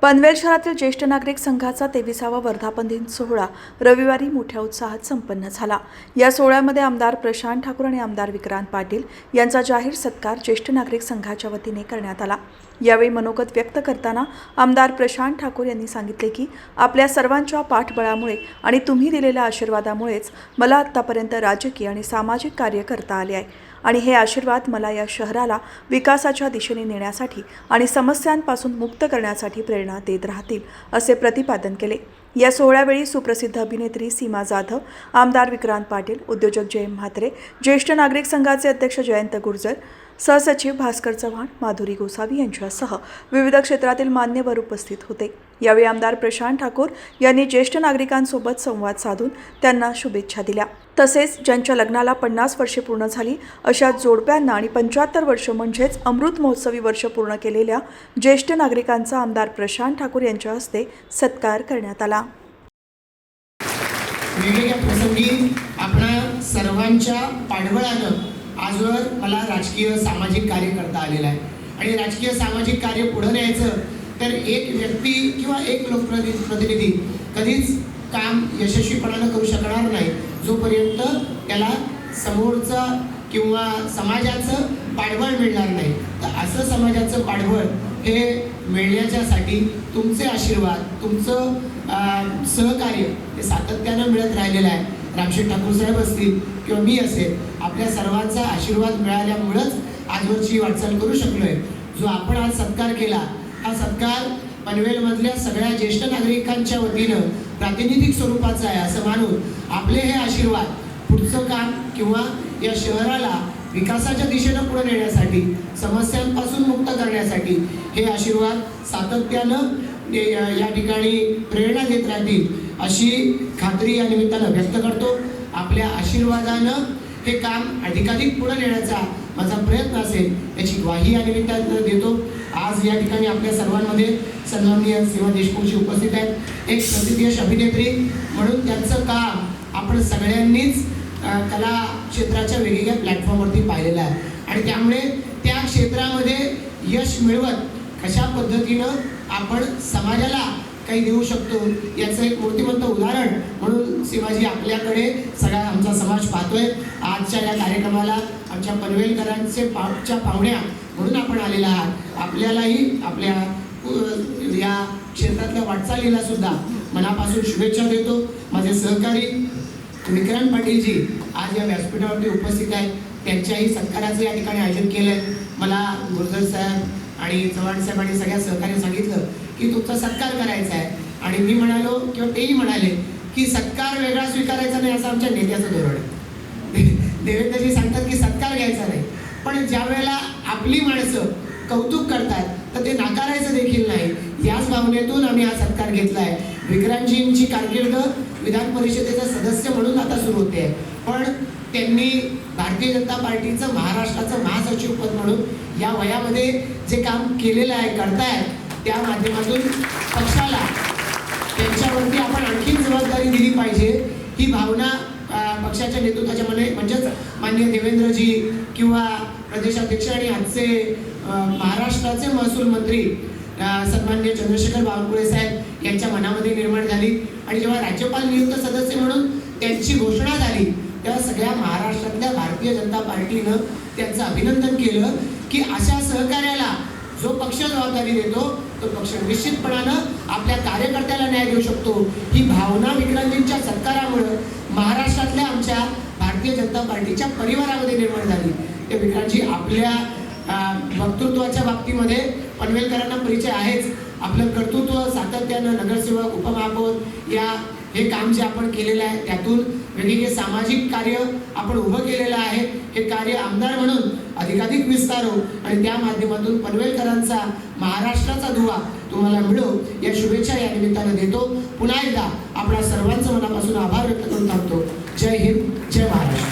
पनवेल शहरातील ज्येष्ठ नागरिक संघाचा 23वा वर्धापन दिन सोहळा रविवारी मोठ्या उत्साहात संपन्न झाला। या सोहळ्यामध्ये आमदार प्रशांत ठाकूर आणि आमदार विक्रांत पाटील यांचा जाहीर सत्कार ज्येष्ठ नागरिक संघाच्या वतीने करण्यात आला। यावेळी मनोगत व्यक्त करताना आमदार प्रशांत ठाकूर यांनी सांगितले की आपल्या सर्वांच्या पाठबळामुळे आणि तुम्ही दिलेल्या आशीर्वादामुळेच मला आतापर्यंत राजकीय आणि सामाजिक कार्य करता आले आहे आणि हे आशीर्वाद मला या शहराला विकासाच्या दिशेने नेण्यासाठी आणि समस्यांपासून मुक्त करण्यासाठी प्रेरणा देत राहतील असे प्रतिपादन केले। या सोहळ्यावेळी सुप्रसिद्ध अभिनेत्री सीमा जाधव, आमदार विक्रांत पाटील, उद्योजक जयंत म्हात्रे, ज्येष्ठ नागरिक संघाचे अध्यक्ष जयंत गुर्जर, सहसचिव भास्कर चव्हाण, माधुरी गोसावी यांच्यासह विविध क्षेत्रातील मान्यवर उपस्थित होते। यावेळी आमदार प्रशांत ठाकूर यांनी ज्येष्ठ नागरिकांसोबत संवाद साधून त्यांना शुभेच्छा दिल्या। तसेच ज्यांच्या लग्नाला 50 वर्षे पूर्ण झाली अशा जोडप्यांना आणि 75 वर्ष म्हणजेच अमृत महोत्सवी वर्ष पूर्ण केलेल्या ज्येष्ठ नागरिकांचा आमदार प्रशांत ठाकूर यांच्या हस्ते सत्कार करण्यात आला। वेगवेगळ्या प्रसंगी आपण सर्वांच्या पाठबळानं आजवर मला राजकीय सामाजिक कार्य करता आलेलं आहे आणि राजकीय सामाजिक कार्य पुढे न्यायचं तर एक व्यक्ती किंवा एक लोकप्रतिनिधी कधीच काम यशस्वीपणाने करू शकणार नाही जोपर्यंत त्याला समोरचा किंवा समाजाचं पाठबळ मिळणार नाही। तर असं समाजाचं पाठबळ हे मिळण्यासाठी तुमचे आशीर्वाद, तुमचं सहकार्य हे सातत्यानं मिळत राहिलेलं आहे। रामशेठ ठाकूर साहेब असतील किंवा मी असेल, आपल्या सर्वांचा आशीर्वाद मिळाल्यामुळेच आजवरची वाटचाल करू शकलोय। जो आपण आज सत्कार केला, हा सत्कार पनवेलमधल्या सगळ्या ज्येष्ठ नागरिकांच्या वतीनं प्रातिनिधिक स्वरूपाचा आहे असं मानून आपले हे आशीर्वाद पुढचं काम किंवा या शहराला विकासाच्या दिशेनं पुढे नेण्यासाठी, समस्यांपासून मुक्त करण्यासाठी हे आशीर्वाद सातत्यानं या ठिकाणी प्रेरणा देत राहतील अशी खात्री या निमित्तानं व्यक्त करतो। आपल्या आशीर्वादानं हे काम अधिकाधिक पुढे नेण्याचा माझा प्रयत्न असेल याची ग्वाही या निमित्तानं देतो। आज या ठिकाणी आपल्या सर्वांमध्ये सन्माननीय सीमा देशमुखजी उपस्थित आहेत। एक प्रतियश अभिनेत्री म्हणून त्यांचं काम आपण सगळ्यांनीच कला क्षेत्राच्या वेगवेगळ्या प्लॅटफॉर्मवरती पाहिलेलं आहे आणि त्यामुळे त्या क्षेत्रामध्ये यश मिळवत कशा पद्धतीनं आपण समाजाला काही देऊ शकतो याचं एक मूर्तिमंत उदाहरण म्हणून सीमाजी आपल्याकडे सगळा आमचा समाज पाहतोय। आजच्या या कार्यक्रमाला आमच्या पनवेलकरांचे पाहुण्या म्हणून आपण आलेला आहात। आपल्यालाही आपल्या या क्षेत्रातल्या वाटचालीला सुद्धा मनापासून शुभेच्छा देतो। माझे सहकारी विक्रांत पाटीलजी आज या व्यासपीठावरती उपस्थित आहेत, त्यांच्याही सत्काराचं या ठिकाणी आयोजन केलंय। मला गुर्जर साहेब आणि चव्हाण साहेबांनी सगळ्या सहकार्य सांगितलं की तुमचा सत्कार करायचा आहे आणि मी म्हणालो किंवा तेही म्हणाले की सत्कार वेगळा स्वीकारायचा नाही असं आमच्या नेत्याचं धोरण आहे। देवेंद्रजी सांगतात की सत्कार घ्यायचा नाही, पण ज्या वेळेला आपली माणसं कौतुक करतात तर ते नाकारायचं देखील नाही। याच भावनेतून आम्ही हा सत्कार घेतला आहे। विक्रांतजींची कारकीर्द विधान परिषदेचा सदस्य म्हणून आता सुरू होते, पण त्यांनी भारतीय जनता पार्टीचं महाराष्ट्राचं महासचिव पद म्हणून या वयामध्ये जे काम केलेलं आहे, करतायत, त्या माध्यमातून पक्षाला त्यांच्यावरती आपण आणखी जबाबदारी दिली पाहिजे ही भावना पक्षाच्या नेतृत्वाच्या म्हणजेच माननीय देवेंद्रजी किंवा प्रदेशाध्यक्ष आणि आजचे महाराष्ट्राचे महसूल मंत्री सन्माननीय चंद्रशेखर बावनकुळे साहेब यांच्या मनामध्ये निर्माण झाली आणि जेव्हा राज्यपाल नियुक्त सदस्य म्हणून त्यांची घोषणा झाली तेव्हा सगळ्या महाराष्ट्रातल्या भारतीय जनता पार्टीनं त्यांचं अभिनंदन केलं की अशा सहकार्याला जो पक्ष जबाबदारी देतो तो पक्ष निश्चितपणानं आपल्या कार्यकर्त्याला न्याय देऊ शकतो। ही भावना विक्रांतजींच्या सत्कारामुळे महाराष्ट्रातल्या आमच्या भारतीय जनता पार्टीच्या परिवारामध्ये निर्माण झाली। ते विक्रांतजी आपल्या वक्तृत्वाच्या बाबतीमध्ये पनवेलकरांना परिचय आहेच, आपलं कर्तृत्व सातत्यानं नगरसेवक, उपमहापौर या हे काम जे आपण केलेलं आहे त्यातून वेगवेगळे सामाजिक कार्य आपण उभं केलेलं आहे। हे कार्य आमदार म्हणून अधिकाधिक विस्तारो आणि त्या माध्यमातून पनवेलकरांचा महाराष्ट्राचा दुवा तुम्हाला मिळो या शुभेच्छा या निमित्तानं देतो। पुन्हा एकदा आपल्या सर्वांचं मनापासून आभार व्यक्त करून थांबतो। जय हिंद, जय महाराष्ट्र।